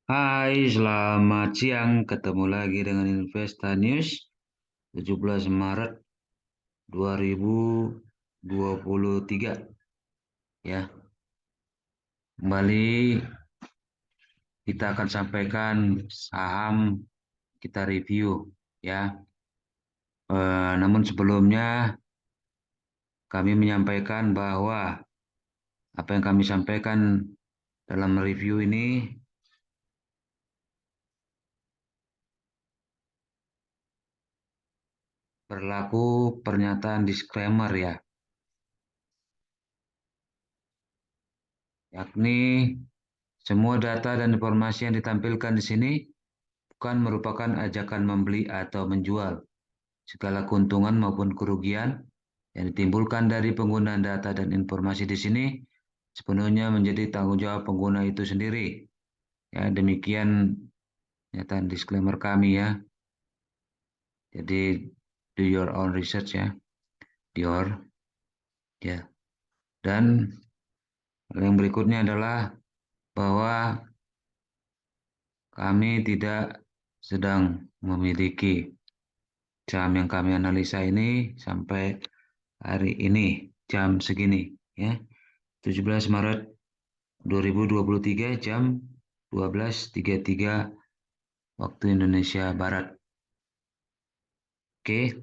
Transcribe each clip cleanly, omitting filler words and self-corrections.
Hai, selamat siang. Ketemu lagi dengan Investa News 17 Maret 2023. Ya, kembali kita akan sampaikan saham kita review ya. Namun sebelumnya kami menyampaikan bahwa apa yang kami sampaikan dalam review ini berlaku pernyataan disclaimer ya, yakni semua data dan informasi yang ditampilkan di sini bukan merupakan ajakan membeli atau menjual. Segala keuntungan maupun kerugian yang ditimbulkan dari penggunaan data dan informasi di sini sepenuhnya menjadi tanggung jawab pengguna itu sendiri. Ya, demikian pernyataan disclaimer kami ya. Jadi do your own research ya, your ya. Dan yang berikutnya adalah bahwa kami tidak sedang memiliki saham yang kami analisa ini sampai hari ini jam segini ya. 17 Maret 2023 jam 12.33 waktu Indonesia Barat. Oke,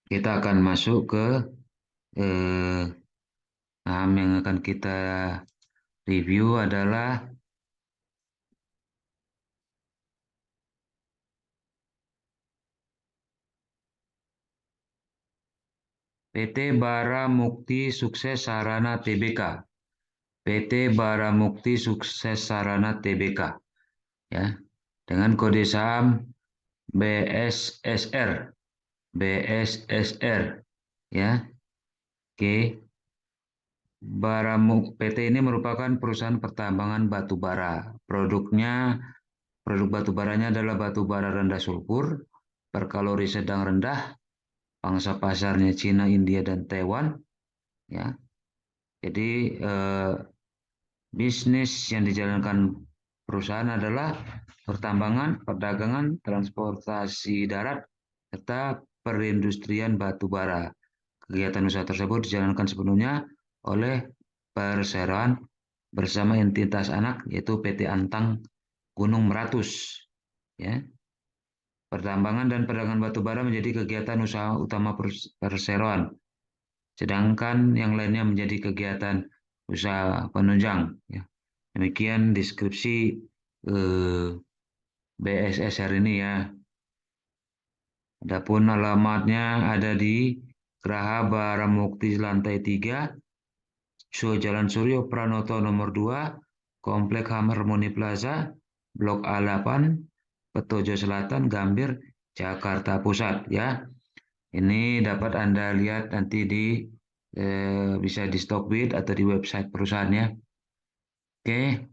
kita akan masuk ke eh, saham yang akan kita review adalah PT Bara Mukti Sukses Sarana Tbk. PT Bara Mukti Sukses Sarana Tbk ya, dengan kode saham BSSR. BSSR ya. Oke. PT ini merupakan perusahaan pertambangan batu bara. Produk batu baranya adalah batu bara rendah sulfur, berkalori sedang rendah, pangsa pasarnya Cina, India, dan Taiwan. Ya, jadi bisnis yang dijalankan perusahaan adalah pertambangan, perdagangan, transportasi darat, serta perindustrian batu bara. Kegiatan usaha tersebut dijalankan sepenuhnya oleh perseroan bersama entitas anak yaitu PT Antang Gunung Meratus. Ya, pertambangan dan perdagangan batu bara menjadi kegiatan usaha utama perseroan, sedangkan yang lainnya menjadi kegiatan usaha penunjang. Ya. Demikian deskripsi BSSR ini ya. Adapun alamatnya ada di Geraha Baramukti lantai 3, Jalan Suryo Pranoto nomor 2, Komplek Harmoni Plaza, Blok A8, Petojo Selatan, Gambir, Jakarta Pusat ya. Ini dapat Anda lihat nanti di bisa di Stockbit atau di website perusahaannya. Oke,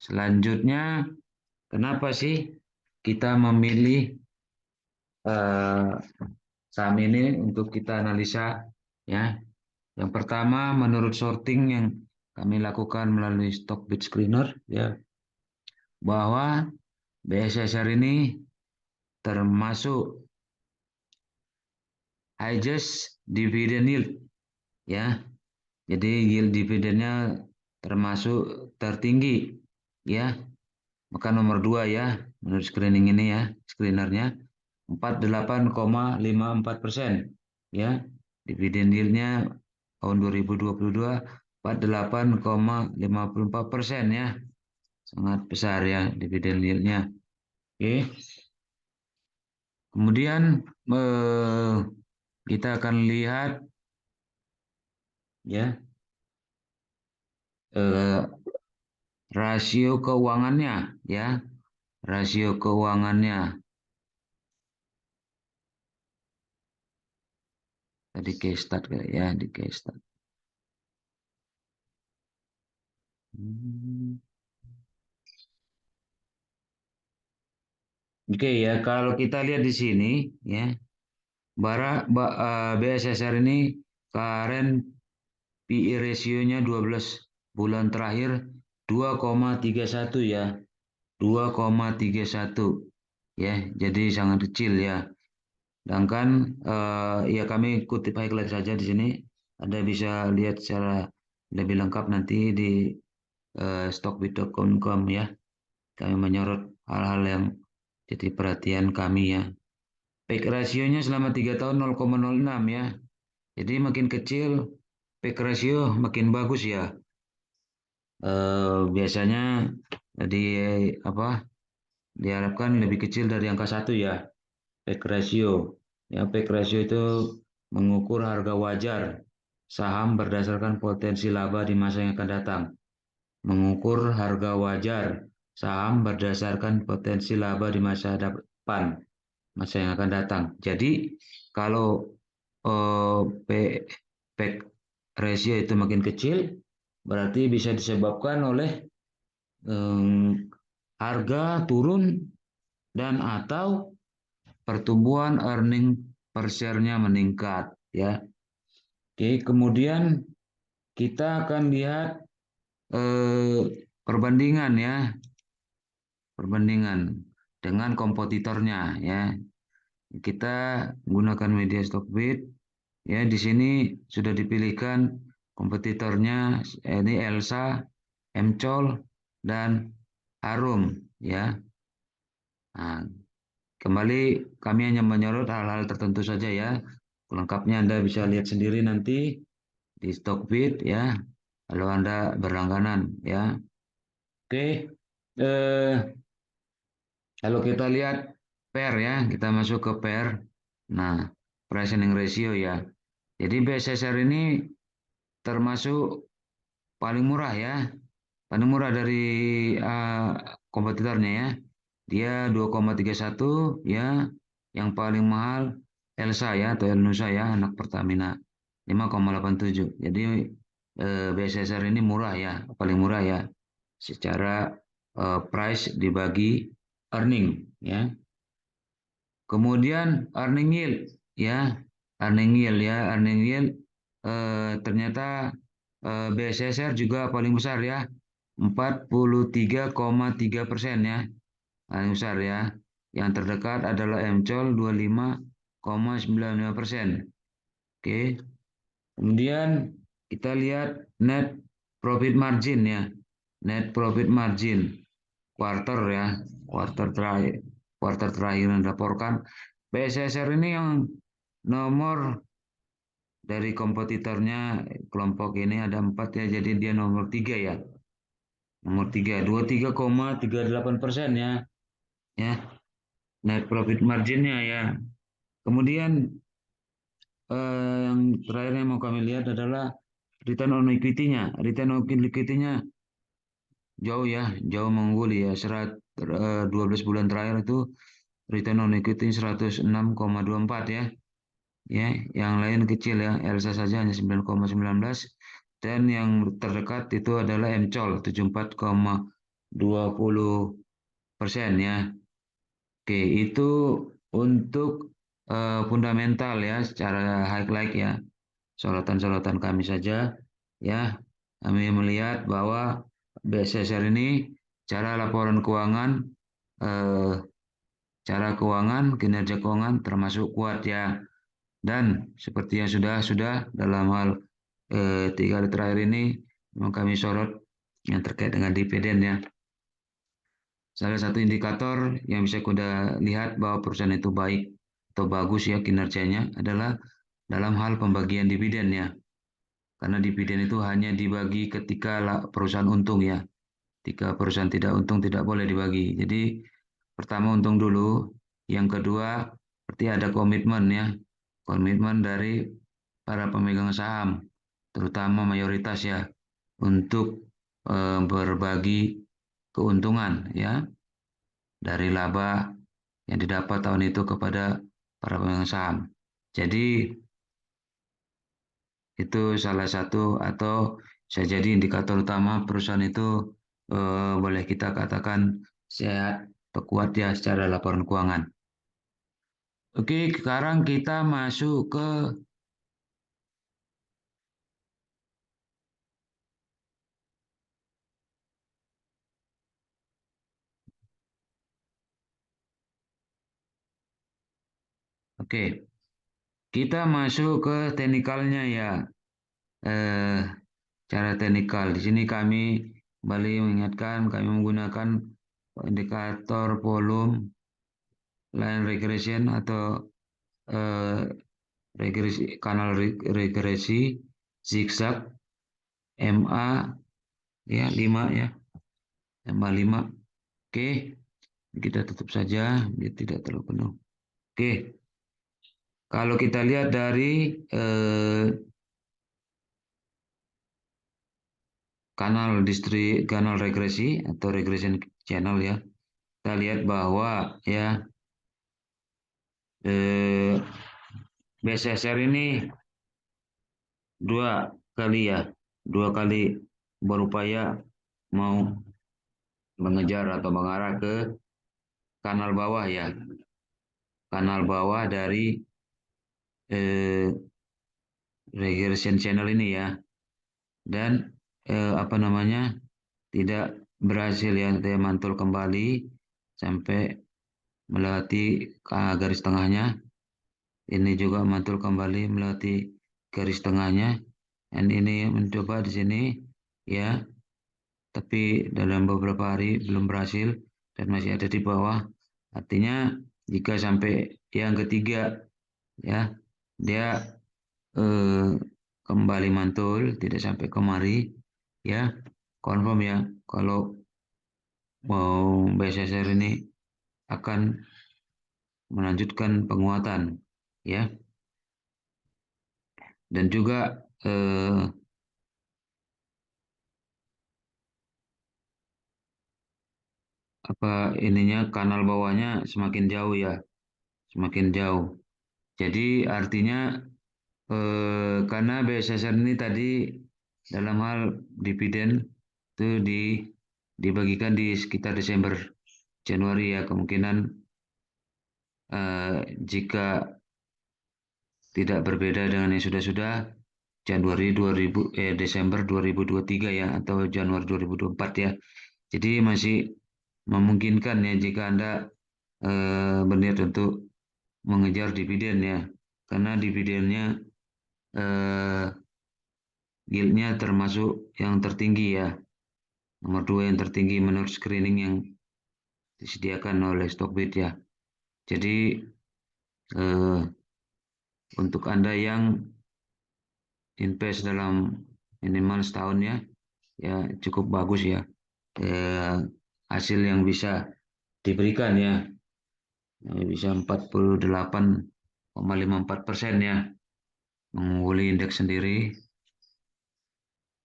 selanjutnya kenapa sih kita memilih eh, saham ini untuk kita analisa ya. Yang pertama, menurut sorting yang kami lakukan melalui Stockbit Screener ya, bahwa BSSR ini termasuk highest dividend yield ya. Jadi yield dividennya termasuk tertinggi ya. Maka nomor 2 ya menurut screening ini ya, screenernya 48,54% ya. Dividen yieldnya tahun 2022 48,54% ya. Sangat besar ya dividen yieldnya. Oke. Kemudian kita akan lihat ya eh, rasio keuangannya ya. Rasio keuangannya tadi case start ya di case start. Oke ya, kalau kita lihat di sini ya, BSSR ini current PE ratio-nya 12 bulan terakhir 2,31 ya. 2,31 ya. Jadi sangat kecil ya. Sedangkan ya kami kutip highlight saja di sini. Anda bisa lihat secara lebih lengkap nanti di stockbit.com ya. Kami menyorot hal-hal yang jadi perhatian kami ya. PEG rasionya selama 3 tahun 0,06 ya. Jadi makin kecil PEG rasio makin bagus ya. Biasanya di apa diharapkan lebih kecil dari angka 1 ya. PEG ratio. Ya, PEG ratio itu mengukur harga wajar saham berdasarkan potensi laba di masa yang akan datang. Mengukur harga wajar saham berdasarkan potensi laba di masa depan, masa yang akan datang. Jadi kalau PEG ratio itu makin kecil, berarti bisa disebabkan oleh harga turun dan atau pertumbuhan earning per share-nya meningkat ya. Oke, kemudian kita akan lihat eh, perbandingan ya, perbandingan dengan kompetitornya ya. Kita gunakan media Stockbit ya. Di sini sudah dipilihkan kompetitornya ini Elsa, Mcol dan Harum ya. Nah, kembali kami hanya menyorot hal-hal tertentu saja ya. Lengkapnya Anda bisa lihat sendiri nanti di Stockbit ya. Kalau Anda berlangganan ya. Oke. Eh, Kalau kita lihat pair ya, kita masuk ke pair. Nah, price earning ratio ya. Jadi BSSR ini termasuk paling murah ya. Paling murah dari kompetitornya ya. Dia 2,31 ya. Yang paling mahal Elsa ya atau Elnusa ya, anak Pertamina 5,87. Jadi BSSR ini murah ya, paling murah ya. Secara price dibagi earning ya. Kemudian earning yield ya. Earning yield ya, earning yield ternyata BSSR juga paling besar ya. 43,3% ya. Paling besar ya. Yang terdekat adalah MCOL 25,95%. Oke. Kemudian kita lihat net profit margin ya. Net profit margin quarter ya. Quarter terakhir yang dilaporkan. BSSR ini yang nomor dari kompetitornya kelompok ini ada 4 ya. Jadi dia nomor 3 ya. Nomor 3. 23,38% ya. Ya. Net profit marginnya ya. Kemudian yang terakhir yang mau kami lihat adalah return on equity-nya. Return on equity-nya jauh ya, jauh mengungguli ya. 12 bulan terakhir itu return on equity 106,24 ya. Ya, yang lain kecil ya. Elsa saja hanya 9,19 dan yang terdekat itu adalah MCOL 74,20% ya. Oke, itu untuk fundamental ya, secara highlight ya, sorotan-sorotan kami saja ya. Kami melihat bahwa BSSR ini cara laporan keuangan, eh, cara keuangan, kinerja keuangan termasuk kuat ya. Dan seperti yang sudah dalam hal 3 hari terakhir ini, memang kami sorot yang terkait dengan dividen ya. Salah satu indikator yang bisa kita lihat bahwa perusahaan itu baik atau bagus ya kinerjanya adalah dalam hal pembagian dividen ya. Karena dividen itu hanya dibagi ketika perusahaan untung ya. Ketika perusahaan tidak untung tidak boleh dibagi. Jadi pertama untung dulu, yang kedua berarti ada komitmen ya. Komitmen dari para pemegang saham, terutama mayoritas ya, untuk berbagi keuntungan ya dari laba yang didapat tahun itu kepada para pemegang saham. Jadi itu salah satu atau bisa jadi indikator utama perusahaan itu boleh kita katakan sehat atau kuat ya secara laporan keuangan. Oke, sekarang kita masuk ke Oke, kita masuk ke teknikalnya ya. Eh, Cara teknikal di sini kami kembali mengingatkan kami menggunakan indikator volume, line regression atau eh, regresi kanal regresi zigzag MA ya 5 ya, MA 5. Oke, kita tutup saja biar tidak terlalu penuh. Oke, kalau kita lihat dari kanal regresi atau regression channel ya, kita lihat bahwa ya eh, BSSR ini dua dua kali berupaya mau mengejar atau mengarah ke kanal bawah ya, kanal bawah dari eh, regression channel ini ya, dan apa namanya tidak berhasil ya, dia mantul kembali sampai melewati garis tengahnya. Ini juga mantul kembali melewati garis tengahnya, dan ini mencoba di sini ya, tapi dalam beberapa hari belum berhasil dan masih ada di bawah. Artinya jika sampai yang ketiga ya, dia eh, kembali mantul tidak sampai kemari ya, confirm ya kalau mau BSSR ini akan melanjutkan penguatan ya, dan juga apa ininya kanal bawahnya semakin jauh ya, semakin jauh. Jadi artinya karena BSSR ini tadi dalam hal dividen itu dibagikan di sekitar Desember Januari ya, kemungkinan jika tidak berbeda dengan yang sudah-sudah Januari 2000 Desember 2023 ya, atau Januari 2024 ya. Jadi masih memungkinkan ya jika Anda berniat untuk mengejar dividen ya, karena dividennya eh, yieldnya termasuk yang tertinggi ya, nomor dua yang tertinggi menurut screening yang disediakan oleh Stockbit ya. Jadi eh, untuk Anda yang invest dalam minimal setahun ya, ya cukup bagus ya hasil yang bisa diberikan ya. Bisa 48,54% ya, mengungguli indeks sendiri,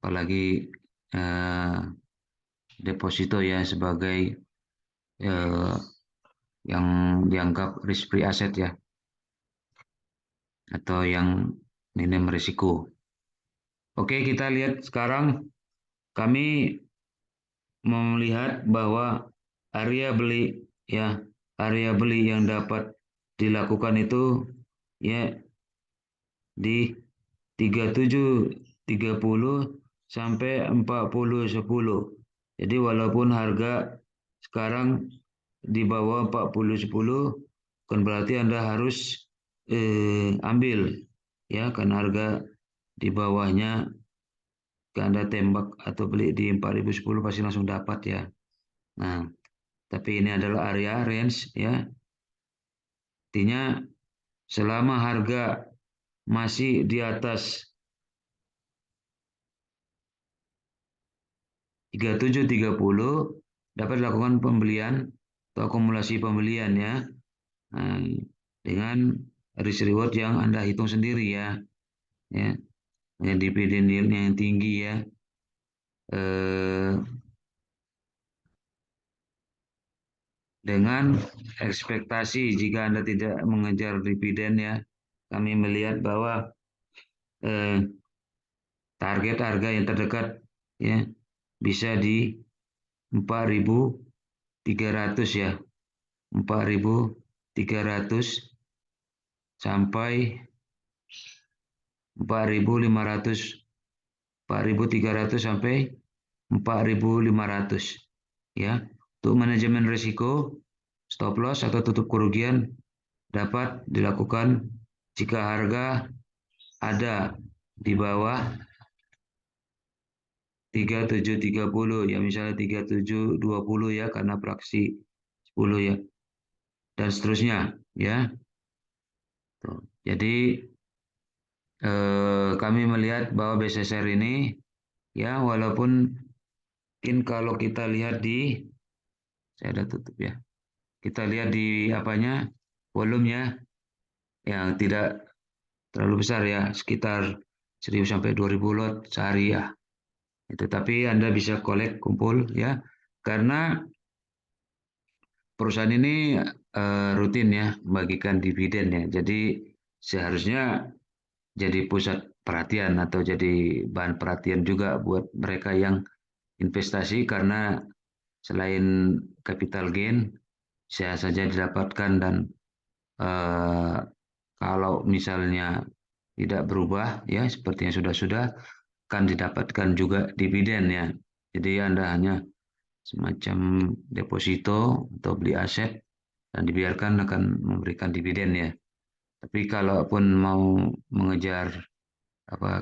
apalagi eh, deposito ya sebagai eh, yang dianggap risk free asset ya, atau yang minim risiko. Oke, kita lihat sekarang kami melihat bahwa area beli ya, area beli yang dapat dilakukan itu ya di 37.30 sampai 40.10. Jadi walaupun harga sekarang di bawah 40.10, bukan berarti Anda harus ambil ya, karena harga di bawahnya Anda tembak atau beli di 4.010 pasti langsung dapat ya. Nah, tapi ini adalah area range ya. Artinya selama harga masih di atas 37.30 dapat dilakukan pembelian atau akumulasi pembelian ya. Nah, dengan risk reward yang Anda hitung sendiri ya. Ya, dengan dividen yield yang tinggi ya. Eh, dengan ekspektasi jika Anda tidak mengejar dividen ya, kami melihat bahwa eh, target harga yang terdekat ya bisa di 4.300 ya. 4.300 sampai 4.500, 4.300 sampai 4.500 ya. Untuk manajemen risiko, stop loss atau tutup kerugian dapat dilakukan jika harga ada di bawah 3730 ya, misalnya 3720 ya, karena fraksi 10 ya, dan seterusnya ya. Tuh. Jadi kami melihat bahwa BSSR ini ya, walaupun mungkin kalau kita lihat di, saya ada tutup ya, kita lihat di apanya, volumenya yang tidak terlalu besar ya, sekitar 1000 sampai 2000 lot sehari ya. Itu tapi Anda bisa kolek kumpul ya, karena perusahaan ini rutin ya membagikan dividen ya. Jadi seharusnya jadi pusat perhatian atau jadi bahan perhatian juga buat mereka yang investasi, karena selain capital gain bisa saja didapatkan, dan eh, kalau misalnya tidak berubah ya seperti yang sudah-sudah, akan didapatkan juga dividen ya. Jadi Anda hanya semacam deposito atau beli aset dan dibiarkan akan memberikan dividen ya. Tapi kalaupun mau mengejar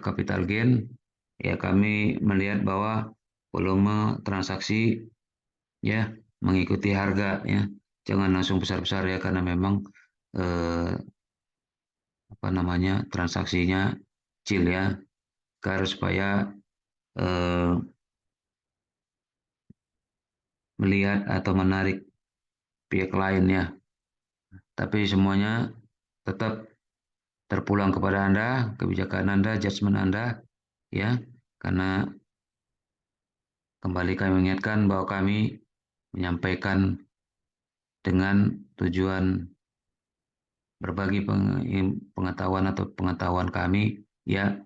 capital gain ya, kami melihat bahwa volume transaksi ya mengikuti harga ya. Jangan langsung besar-besar ya, karena memang eh, transaksinya kecil ya. Harus supaya eh, melihat atau menarik pihak lain ya. Tapi semuanya tetap terpulang kepada Anda, kebijakan Anda, judgement Anda ya. Karena kembali kami mengingatkan bahwa kami menyampaikan dengan tujuan berbagi pengetahuan atau pengetahuan kami ya,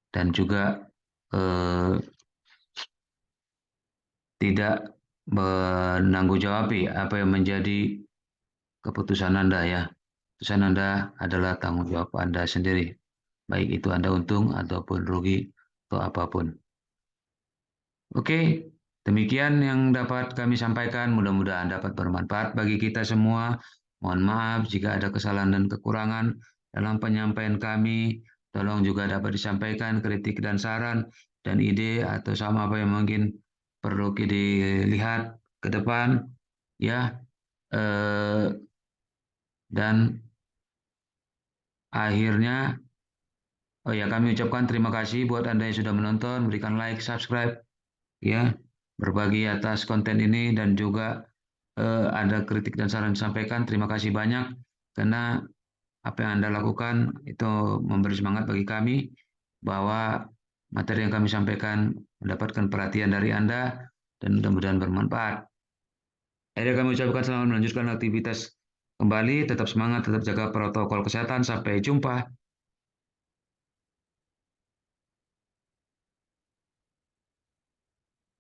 dan juga eh, tidak menangguhjawabi apa yang menjadi keputusan Anda ya. Keputusan Anda adalah tanggung jawab Anda sendiri, baik itu Anda untung ataupun rugi atau apapun. Oke, demikian yang dapat kami sampaikan. Mudah-mudahan dapat bermanfaat bagi kita semua. Mohon maaf jika ada kesalahan dan kekurangan dalam penyampaian kami. Tolong juga dapat disampaikan kritik dan saran dan ide atau sama apa yang mungkin perlu dilihat ke depan ya. Eh, dan akhirnya, oh ya, kami ucapkan terima kasih buat Anda yang sudah menonton, berikan like, subscribe ya, berbagi atas konten ini, dan juga ada kritik dan saran disampaikan. Terima kasih banyak, karena apa yang Anda lakukan itu memberi semangat bagi kami bahwa materi yang kami sampaikan mendapatkan perhatian dari Anda dan mudah-mudahan bermanfaat. Akhirnya kami ucapkan selamat melanjutkan aktivitas kembali, tetap semangat, tetap jaga protokol kesehatan. Sampai jumpa.